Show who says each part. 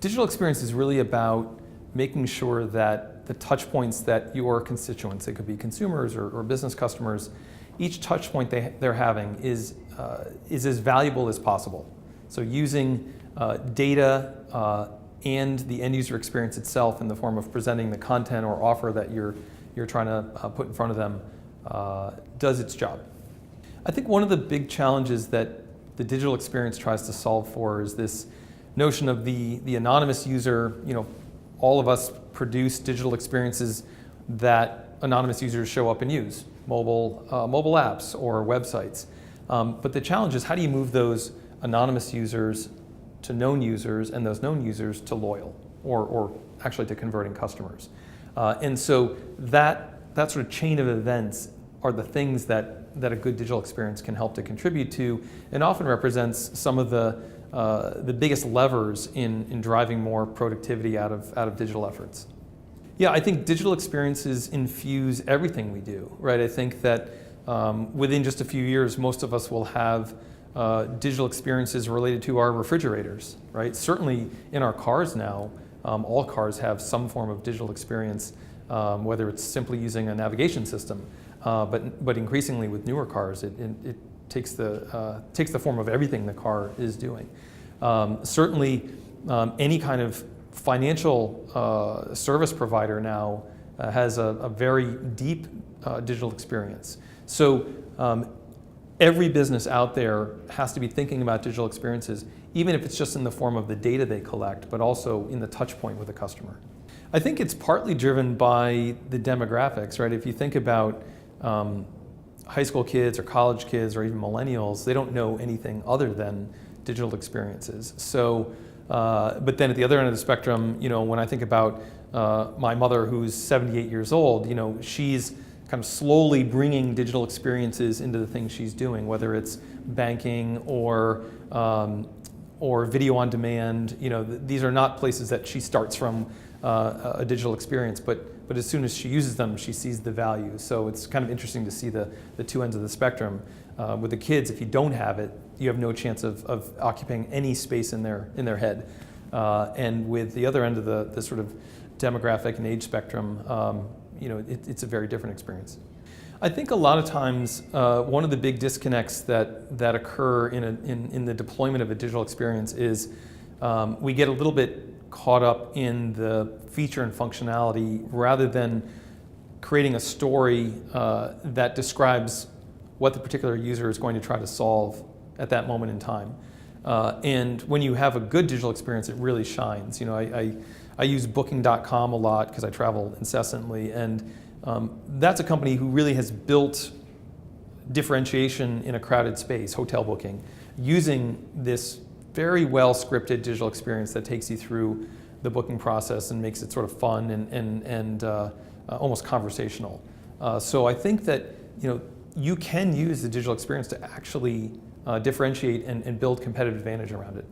Speaker 1: Digital experience is really about making sure that the touch points that your constituents, it could be consumers or business customers, each touch point they're having is as valuable as possible. So using data and the end user experience itself in the form of presenting the content or offer that you're trying to put in front of them does its job. I think one of the big challenges that the digital experience tries to solve for is this notion of the anonymous user. You know, all of us produce digital experiences that anonymous users show up and use, mobile apps or websites. But the challenge is, how do you move those anonymous users to known users and those known users to loyal or actually to converting customers? And so that sort of chain of events are the things that a good digital experience can help to contribute to, and often represents some of the biggest levers in driving more productivity out of digital efforts. Yeah, I think digital experiences infuse everything we do, right? I think that within just a few years, most of us will have digital experiences related to our refrigerators, right? Certainly in our cars now, all cars have some form of digital experience, whether it's simply using a navigation system, but increasingly with newer cars, it takes the form of everything the car is doing. Certainly, any kind of financial service provider now has a very deep digital experience. So every business out there has to be thinking about digital experiences, even if it's just in the form of the data they collect, but also in the touch point with the customer. I think it's partly driven by the demographics, right? If you think about high school kids or college kids or even millennials, they don't know anything other than digital experiences. So, but then at the other end of the spectrum, you know, when I think about my mother who's 78 years old, you know, she's kind of slowly bringing digital experiences into the things she's doing, whether it's banking or video on demand. You know, these are not places that she starts from a digital experience, but as soon as she uses them, she sees the value. So it's kind of interesting to see the two ends of the spectrum. With the kids, if you don't have it, you have no chance of occupying any space in their head. And with the other end of the sort of demographic and age spectrum, you know, it's a very different experience. I think a lot of times one of the big disconnects that occur in the deployment of a digital experience is we get a little bit caught up in the feature and functionality rather than creating a story that describes what the particular user is going to try to solve at that moment in time. And when you have a good digital experience, it really shines. You know, I use Booking.com a lot because I travel incessantly, and that's a company who really has built differentiation in a crowded space, hotel booking, using this very well scripted digital experience that takes you through the booking process and makes it sort of fun and almost conversational. So I think that, you know, you can use the digital experience to actually differentiate and build competitive advantage around it.